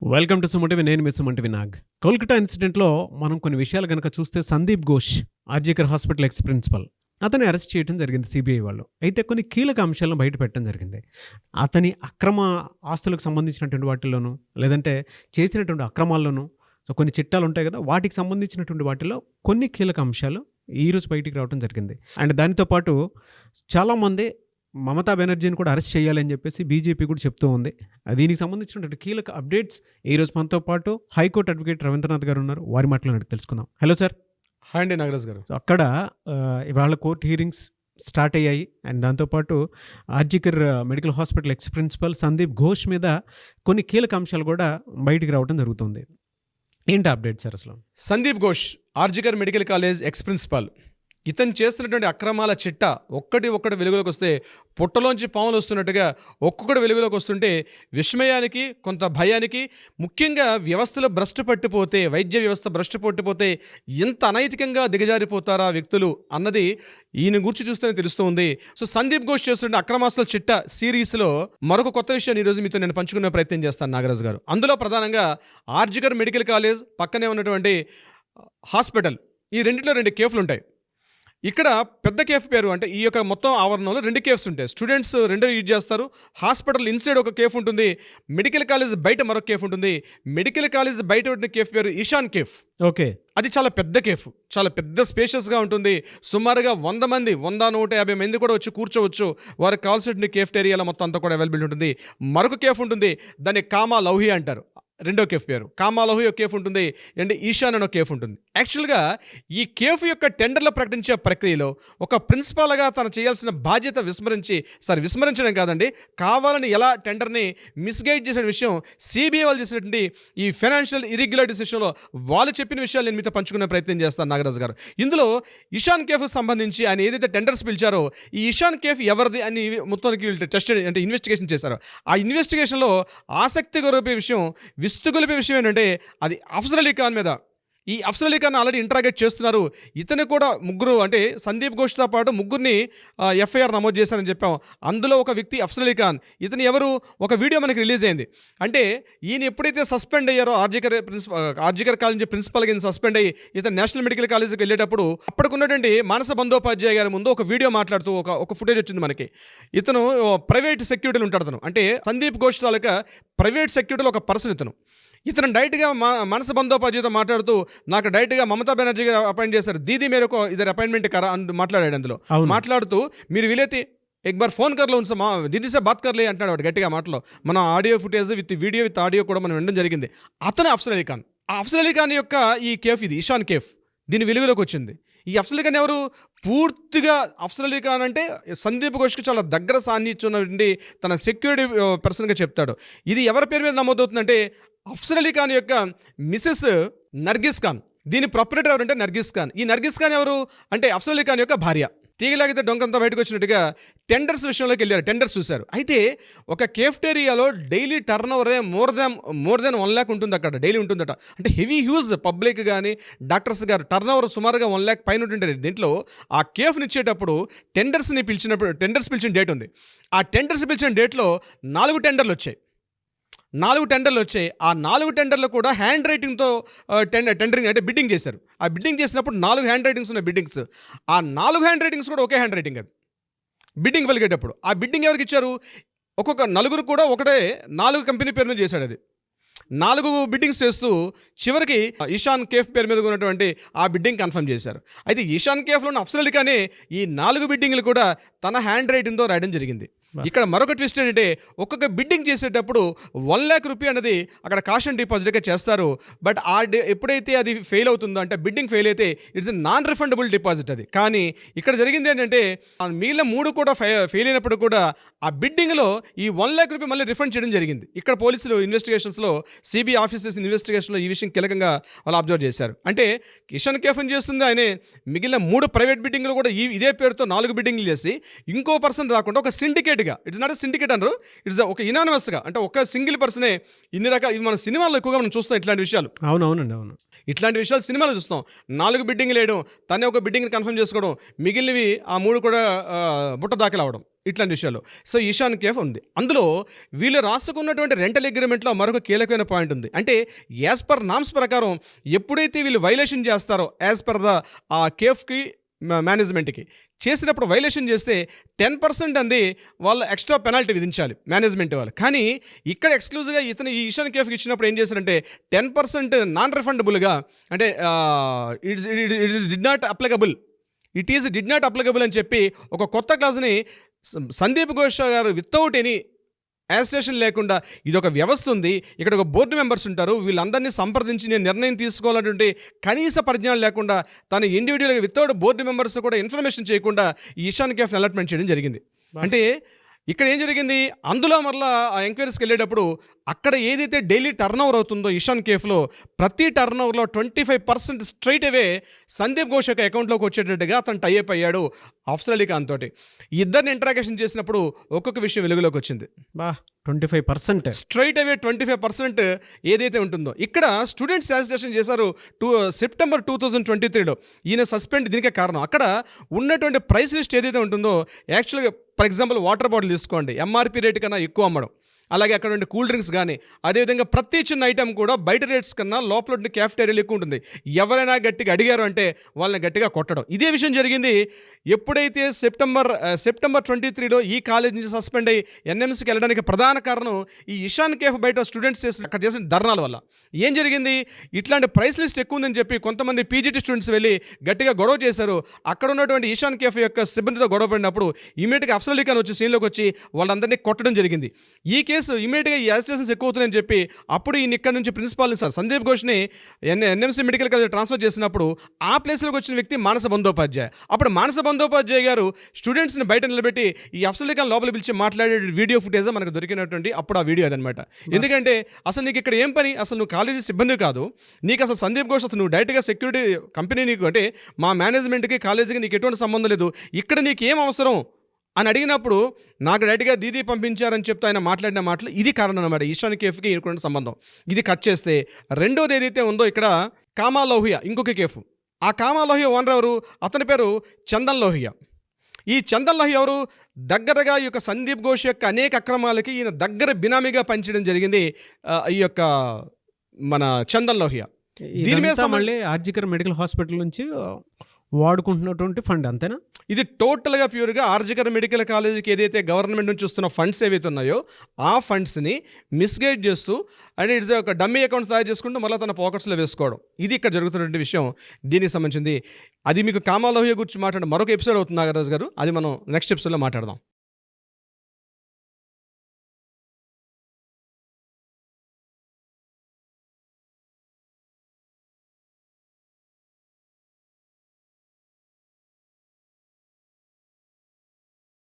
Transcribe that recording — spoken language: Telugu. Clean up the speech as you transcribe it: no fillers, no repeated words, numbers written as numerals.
Welcome to Suman TV. నేను మీ సుమన్ టీవీ నాగ్. కోల్కతా ఇన్సిడెంట్లో మనం కొన్ని విషయాలు కనుక చూస్తే Sandeep Ghosh RG Kar hospital ex principal అతన్ని అరెస్ట్ చేయడం జరిగింది సిబిఐ వాళ్ళు. అయితే కొన్ని కీలక అంశాలను బయట పెట్టడం జరిగింది. అతని అక్రమ ఆస్తులకు సంబంధించినటువంటి వాటిల్లోనూ లేదంటే చేసినటువంటి అక్రమాల్లోనూ కొన్ని చిట్టాలు ఉంటాయి కదా, వాటికి సంబంధించినటువంటి వాటిలో కొన్ని కీలక అంశాలు ఈరోజు బయటికి రావడం జరిగింది. అండ్ దానితో పాటు చాలామంది మమతా బెనర్జీని కూడా అరెస్ట్ చేయాలని చెప్పేసి బీజేపీ కూడా చెప్తూ ఉంది. దీనికి సంబంధించినటువంటి కీలక అప్డేట్స్ ఈరోజు మనతో పాటు హైకోర్టు అడ్వకేట్ రవీంద్రనాథ్ గారు ఉన్నారు. వారి మాటలను అడిగి తెలుసుకుందాం. Hello sir. హాయ్ అండి నాగరాజ్ గారు. సో అక్కడ ఇవాళ కోర్టు హీరింగ్స్ స్టార్ట్ అయ్యాయి. అండ్ దాంతోపాటు RG Kar medical hospital ex principal Sandeep Ghosh మీద కొన్ని కీలక అంశాలు కూడా బయటికి రావడం జరుగుతుంది. ఏంటి అప్డేట్ సార్ అసలు? Sandeep Ghosh RG Kar medical college X principal, ఇతను చేస్తున్నటువంటి అక్రమాల చిట్ట ఒక్కటి వెలుగులోకి వస్తే పుట్టలోంచి పాములు వస్తున్నట్టుగా ఒక్కొక్కటి వెలుగులోకి వస్తుంటే విస్మయానికి కొంత భయానికి, ముఖ్యంగా వ్యవస్థలో భ్రష్టు పట్టిపోతే, వైద్య వ్యవస్థ భ్రష్టు పట్టిపోతే ఎంత అనైతికంగా దిగజారిపోతారా వ్యక్తులు అన్నది ఈయన గురించి చూస్తేనే తెలుస్తుంది. సో సందీప్ ఘోష్ చేస్తున్న అక్రమాస్తుల చిట్ట సిరీస్లో మరొక కొత్త విషయాన్ని ఈరోజు మీతో నేను పంచుకునే ప్రయత్నం చేస్తాను నాగరాజ్ గారు. అందులో ప్రధానంగా ఆర్జికర్ మెడికల్ కాలేజ్ పక్కనే ఉన్నటువంటి హాస్పిటల్, ఈ రెండిట్లో 2 కేఫ్లు ఉంటాయి. ఇక్కడ పెద్ద కేఫ్ పేరు అంటే ఈ యొక్క మొత్తం ఆవరణంలో 2 కేఫ్స్ ఉంటాయి. స్టూడెంట్స్ 2 యూజ్ చేస్తారు. హాస్పిటల్ ఇన్సైడ్ ఒక కేఫ్ ఉంటుంది, మెడికల్ కాలేజ్ బయట మరొక కేఫ్ ఉంటుంది. మెడికల్ కాలేజ్ బయట ఉన్న కేఫ్ పేరు ఈశాన్ కేఫ్. ఓకే, అది చాలా పెద్ద కేఫ్, చాలా పెద్ద స్పేషియస్గా ఉంటుంది. సుమారుగా 100 మంది 150 మంది కూడా వచ్చి కూర్చోవచ్చు. వారికి కావాల్సిన కేఫ్టేరియాలో మొత్తం అంతా కూడా అవైలబిలిటీ ఉంటుంది. మరొక కేఫ్ ఉంటుంది, దాన్ని కామా లౌహి అంటారు. రెండో కేఫ్ పేరు కామాలహు ఒక కేఫ్ ఉంటుంది, అండ్ ఈశాన్ అనే కేఫ్ ఉంటుంది. యాక్చువల్గా ఈ కేఫ్ యొక్క టెండర్లు ప్రకటించే ప్రక్రియలో ఒక ప్రిన్సిపాల్గా తను చేయాల్సిన బాధ్యత విస్మరించడం కాదండి, కావాలని ఎలా టెండర్ని మిస్గైడ్ చేసిన విషయం సిబిఐ వాళ్ళు చేసినటువంటి ఈ ఫైనాన్షియల్ ఇర్రెగ్యులారిటీస్ విషయంలో వాళ్ళు చెప్పిన విషయాలు నేను మీతో పంచుకునే ప్రయత్నం చేస్తాను నాగరాజు గారు. ఇందులో ఈశాన్ కేఫ్కి సంబంధించి ఆయన ఏదైతే టెండర్స్ పిలిచారో ఈ ఈశాన్ కేఫ్ ఎవరిది అని మొత్తానికి టెస్ట్ అంటే ఇన్వెస్టిగేషన్ చేశారు. ఆ ఇన్వెస్టిగేషన్లో ఆసక్తి గొప్ప విషయం, విస్తుగొలిపే విషయం ఏంటంటే అది అఫ్జల్ అలీ ఖాన్ మీద. ఈ అఫ్జల్ అలీ ఖాన్ ఆల్రెడీ ఇంట్రాగేట్ చేస్తున్నారు. ఇతను కూడా ముగ్గురు అంటే సందీప్ ఘోష్తో పాటు ముగ్గురిని ఎఫ్ఐఆర్ నమోదు చేశారని చెప్పాం. అందులో ఒక వ్యక్తి అఫ్జల్ అలీ ఖాన్. ఇతను ఎవరు? ఒక వీడియో మనకి రిలీజ్ అయింది. అంటే ఈయన ఎప్పుడైతే సస్పెండ్ అయ్యారో ఆర్జికర్ కాలేజ్ ప్రిన్సిపల్గా ఈయన సస్పెండ్ అయ్యి ఇతను నేషనల్ మెడికల్ కాలేజ్కి వెళ్ళేటప్పుడు అప్పటికున్నటువంటి మానస బందోపాధ్యాయ గారి ముందు ఒక వీడియో మాట్లాడుతూ ఒక ఫుటేజ్ వచ్చింది మనకి. ఇతను ప్రైవేట్ సెక్యూరిటీలు ఉంటాడు. అతను అంటే సందీప్ ఘోష్ తాలూకా ప్రైవేట్ సెక్యూరిటీలో ఒక పర్సన్ ఇతను డైరెక్ట్గా మనస బందోపాధ్యాయతో మాట్లాడుతూ నాకు డైరెక్ట్గా మమతా బెనర్జీ గారు అపాయింట్ చేశారు, దీది మేరకు ఇద్దరు అపాయింట్మెంట్ కరా అని మాట్లాడాడు. అందులో మాట్లాడుతూ మీరు వీలైతే ఎక్ బార్ ఫోన్ కర్లో ఉంది మా దీదీ సే బాత్ కర్లే అంటున్నాడు వాడు గట్టిగా మాటలో. మన audio footage with video with audio కూడా మనం వినడం జరిగింది. అతను అఫ్జల్ అలీ ఖాన్. ఆ అఫ్జల్ అలీ ఖాన్ యొక్క ఈ కేఫ్ ఇది ఈశాన్ కేఫ్, దీని వెలుగులోకి వచ్చింది. ఈ అఫ్జల్ అలీ ఖాన్ ఎవరు? పూర్తిగా అఫ్జల్ అలీ ఖాన్ అంటే సందీప్ ఘోష్కి చాలా దగ్గర సాన్నిహిత్యం తన సెక్యూరిటీ పర్సన్గా చెప్తాడు. ఇది ఎవరి పేరు మీద నమోదవుతుందంటే అఫ్జల్ అలీ ఖాన్ యొక్క మిసెస్ నర్గిస్ ఖాన్. దీని ప్రొపరేటర్ ఎవరంటే నర్గిస్ ఖాన్. ఈ నర్గిస్ ఖాన్ ఎవరు అంటే అఫ్జల్ అలీ ఖాన్ యొక్క భార్య. తీగలాగితే డొంకంతా బయటకు వచ్చినట్టుగా టెండర్స్ విషయంలోకి వెళ్ళారు, టెండర్స్ చూశారు. అయితే ఒక కేఫ్టేరియాలో డైలీ టర్న్ ఓవరే మోర్ దెన్ 1 lakh ఉంటుంది అక్కడ, డైలీ ఉంటుందట. అంటే హెవీ హ్యూజ్ పబ్లిక్ కానీ డాక్టర్స్ గారు టర్న్ ఓవర్ సుమారుగా 1 lakh పైన ఉంటుంటుంది. దీంట్లో ఆ కేఫ్ని ఇచ్చేటప్పుడు టెండర్స్ పిలిచిన డేట్ ఉంది. ఆ టెండర్స్ పిలిచిన డేట్లో 4 టెండర్లు వచ్చాయి. ఆ 4 టెండర్లు కూడా హ్యాండ్ రైటింగ్తో టెండరింగ్ అంటే బిడ్డింగ్ చేశారు. ఆ బిడ్డింగ్ చేసినప్పుడు 4 హ్యాండ్ రైటింగ్స్ ఉన్నాయి బిడ్డింగ్స్. ఆ 4 హ్యాండ్ రైటింగ్స్ కూడా ఒకే హ్యాండ్ రైటింగ్. అది బిడ్డింగ్ పలికేటప్పుడు ఆ బిడ్డింగ్ ఎవరికి ఇచ్చారు? ఒక్కొక్క నలుగురు కూడా ఒకటే 4 కంపెనీ పేరు మీద చేశాడు. అది 4 బిడ్డింగ్స్ చేస్తూ చివరికి ఈశాన్ కేఫ్ పేరు మీద ఉన్నటువంటి ఆ బిడ్డింగ్ కన్ఫర్మ్ చేశారు. అయితే ఈశాన్ కేఫ్లో ఉన్న అఫ్జల్ అలీ ఖానే ఈ 4 బిడ్డింగ్లు కూడా తన హ్యాండ్ రైటింగ్తో రాయడం జరిగింది. ఇక్కడ మరొక ట్విస్ట్ ఏంటంటే ఒక్కొక్క బిడ్డింగ్ చేసేటప్పుడు 1 lakh రూపీ అనేది అక్కడ కాషన్ డిపాజిట్గా చేస్తారు. బట్ ఎప్పుడైతే అది ఫెయిల్ అవుతుందో అంటే బిడ్డింగ్ ఫెయిల్ అయితే ఇట్స్ నాన్ రిఫండబుల్ డిపాజిట్ అది. కానీ ఇక్కడ జరిగింది ఏంటంటే మిగిలిన 3 కూడా ఫెయిల్ అయినప్పుడు కూడా ఆ బిడ్డింగ్లో ఈ 1 lakh రూపీ మళ్ళీ రిఫండ్ చేయడం జరిగింది. ఇక్కడ పోలీసులు ఇన్వెస్టిగేషన్స్లో సిబిఐ ఆఫీసర్స్ ఇన్వెస్టిగేషన్లో ఈ విషయం కీలకంగా వాళ్ళు అబ్జర్వ్ చేశారు. అంటే కిషన్ కేఫ్ని చేస్తుంది ఆయనే, మిగిలిన 3 ప్రైవేట్ బిడ్డింగ్లు కూడా ఇదే పేరుతో 4 బిడ్డింగ్లు చేసి ఇంకో పర్సన్ రాకుండా ఒక సిండికేట్గా ఇండివిజువల్గా, ఇట్స్ నాట్ సిండికేట్ అనరు, ఇట్స్ ఒక ఇనానిమస్గా, అంటే ఒక సింగిల్ పర్సనే ఇన్ని రకాల, ఇది మన సినిమాల్లో ఎక్కువగా మనం చూస్తాం ఇట్లాంటి విషయాలు. అవునవునండి, అవును. ఇట్లాంటి విషయాలు సినిమాలో చూస్తాం. 4 బిడ్డింగ్లు వేయడం, తనే ఒక బిడ్డింగ్ని కన్ఫర్మ్ చేసుకోవడం, మిగిలినవి ఆ 3 కూడా బుట్ట దాఖలు అవ్వడం, ఇట్లాంటి విషయాలు. సో ఈశాన్ కేఫ్ ఉంది. అందులో వీళ్ళు రాసుకున్నటువంటి రెంటల్ అగ్రిమెంట్లో మరొక కీలకమైన పాయింట్ ఉంది. అంటే యాజ్ పర్ నామ్స్ ప్రకారం ఎప్పుడైతే వీళ్ళు వైలేషన్ చేస్తారో యాజ్ పర్ ద ఆ కేఫ్కి మేనేజ్మెంట్కి చేసినప్పుడు వైలేషన్ చేస్తే 10% అంది వాళ్ళు ఎక్స్ట్రా పెనాల్టీ విధించాలి మేనేజ్మెంట్ వాళ్ళు. కానీ ఇక్కడ ఎక్స్క్లూజివ్గా ఇతను ఈ ఈశాన్ కేఫ్కి ఇచ్చినప్పుడు ఏం చేశారంటే 10% నాన్ రిఫండబుల్గా, అంటే it did not applicable, did not applicable అని చెప్పి ఒక కొత్త క్లాజ్ని సందీప్ ఘోష్ గారు వితౌట్ ఎనీ యాజిటేషన్ లేకుండా, ఇది ఒక వ్యవస్థ ఉంది, ఇక్కడ ఒక బోర్డు మెంబర్స్ ఉంటారు, వీళ్ళందరినీ సంప్రదించి నేను నిర్ణయం తీసుకోవాలన్నటువంటి కనీస పరిజ్ఞానం లేకుండా తను ఇండివిజువల్గా వితౌట్ బోర్డు మెంబర్స్ కూడా ఇన్ఫర్మేషన్ చేయకుండా ఈ ఈశాన్ కేఫ్ అలాట్మెంట్ చేయడం జరిగింది. అంటే ఇక్కడ ఏం జరిగింది, అందులో మరలా ఆ ఎంక్వైరీస్కి వెళ్ళేటప్పుడు అక్కడ ఏదైతే డైలీ టర్న్ ఓవర్ అవుతుందో ఈశాన్ కేఫ్లో ప్రతి టర్న్ ఓవర్లో 25% స్ట్రైట్ అవే సందీప్ ఘోష్ యొక్క అకౌంట్లోకి వచ్చేటట్టుగా అతను టైఅప్ అయ్యాడు అఫ్సర్ అలీ ఖాన్ తోటి. ఇద్దరిని ఇంటరాక్షన్ చేసినప్పుడు ఒక్కొక్క విషయం వెలుగులోకి వచ్చింది. 25% స్ట్రైట్ అవే 25% ఏదైతే ఉంటుందో. ఇక్కడ స్టూడెంట్స్ యాజిటేషన్ చేశారు సెప్టెంబర్ 2023లో. ఈయన సస్పెండ్ దీనికే కారణం. అక్కడ ఉన్నటువంటి ప్రైస్ లిస్ట్ ఏదైతే ఉంటుందో, యాక్చువల్గా ఫర్ ఎగ్జాంపుల్ వాటర్ బాటిల్ తీసుకోండి, ఎంఆర్పి రేట్ కన్నా ఎక్కువ అమ్మడం, అలాగే అక్కడ ఉండే కూల్ డ్రింక్స్ కానీ, అదేవిధంగా ప్రతి చిన్న ఐటమ్ కూడా బయట రేట్స్ కన్నా లోపల ఉండే క్యాఫ్టేరియాలు ఎక్కువ ఉంటుంది. ఎవరైనా గట్టిగా అడిగారు అంటే వాళ్ళని గట్టిగా కొట్టడం. ఇదే విషయం జరిగింది ఎప్పుడైతే సెప్టెంబర్ 23లో ఈ కాలేజ్ నుంచి సస్పెండ్ అయ్యి ఎన్ఎంసీకి వెళ్ళడానికి ప్రధాన కారణం ఈ ఈశాన్ కేఫ్ బయట స్టూడెంట్స్ అక్కడ చేసిన ధర్నాల వల్ల. ఏం జరిగింది, ఇట్లాంటి ప్రైస్ లిస్ట్ ఎక్కువ ఉందని చెప్పి కొంతమంది పీజీటీ స్టూడెంట్స్ వెళ్ళి గట్టిగా గొడవ చేశారు. అక్కడ ఉన్నటువంటి ఈశాన్ కేఫ్ యొక్క సిబ్బందితో గొడవ పడినప్పుడు ఇమీడియట్గా అఫ్సర్ అలీ ఖాన్ వచ్చి సీన్లోకి వచ్చి వాళ్ళందరినీ కొట్టడం జరిగింది. ఈ కేసు ఇమీడియట్గా ఈ యాజిటేషన్స్ ఎక్కువ అవుతున్నాయని చెప్పి అప్పుడు ఈయన ఇక్కడ నుంచి ప్రిన్సిపాల్ని సందీప్ ఘోష్ని ఎన్ఎంసీ మెడికల్ కాలేజ్ ట్రాన్స్ఫర్ చేసినప్పుడు ఆ ప్లేస్లోకి వచ్చిన వ్యక్తి మానస బందోపాధ్యాయ. అప్పుడు మానస బందోపాధ్యాయ గారు స్టూడెంట్స్ని బయట నిలబెట్టి ఈ అఫ్సర్ అలీ ఖాన్ లోపల పిలిచి మాట్లాడే వీడియో ఫుటేజ్ మనకు దొరికినటువంటి అప్పుడు ఆ వీడియో అదనమాట. ఎందుకంటే అసలు నీకు ఇక్కడ ఏం పని, అసలు నువ్వు కాలేజీ సిబ్బంది కాదు, నీకు అసలు సందీప్ ఘోష్ అసలు నువ్వు డైరెక్ట్గా సెక్యూరిటీ కంపెనీ, నీకు అంటే మా మేనేజ్మెంట్కి కాలేజీకి నీకు ఎటువంటి సంబంధం లేదు, ఇక్కడ నీకు ఏం అవసరం అని అడిగినప్పుడు నాకు డైరెక్ట్గా దీదీ పంపించారని చెప్తే ఆయన మాట్లాడిన మాటలు ఇది కారణం అనమాట ఈశాన్ కేఫ్కి ఈయనకున్న సంబంధం. ఇది కట్ చేస్తే రెండోది ఏదైతే ఉందో ఇక్కడ కామా లోహియా ఇంకొక కేఫ్. ఆ కామా లోహియా ఓనర్ ఎవరు, అతని పేరు చందన్ లోహియా. ఈ చందన్ లోహియా ఎవరు, దగ్గరగా ఈ యొక్క సందీప్ ఘోష్ యొక్క అనేక అక్రమాలకి ఈయన దగ్గర బినామీగా పనిచేయడం జరిగింది ఈ యొక్క మన చందన్ లోహియా. దీని మీద మళ్ళీ ఆర్జికర్ మెడికల్ హాస్పిటల్ నుంచి వాడుకుంటున్నటువంటి ఫండ్ అంతేనా? ఇది టోటల్గా ప్యూర్గా ఆర్జికర్ మెడికల్ కాలేజీకి ఏదైతే గవర్నమెంట్ నుంచి వస్తున్న ఫండ్స్ ఏవైతే ఉన్నాయో ఆ ఫండ్స్ని మిస్గైడ్ చేస్తూ అండ్ ఇట్స్ ఒక డమ్మీ అకౌంట్స్ తయారు చేసుకుంటూ మళ్ళీ తన పాకెట్స్లో వేసుకోవడం, ఇది ఇక్కడ జరుగుతున్నటువంటి విషయం. దీనికి సంబంధించింది అది మీకు కామా లోహియా గురించి మాట్లాడడం మరొక ఎపిసోడ్ అవుతుంది నాగరాజు గారు, అది మనం నెక్స్ట్ ఎపిసోడ్లో మాట్లాడదాం.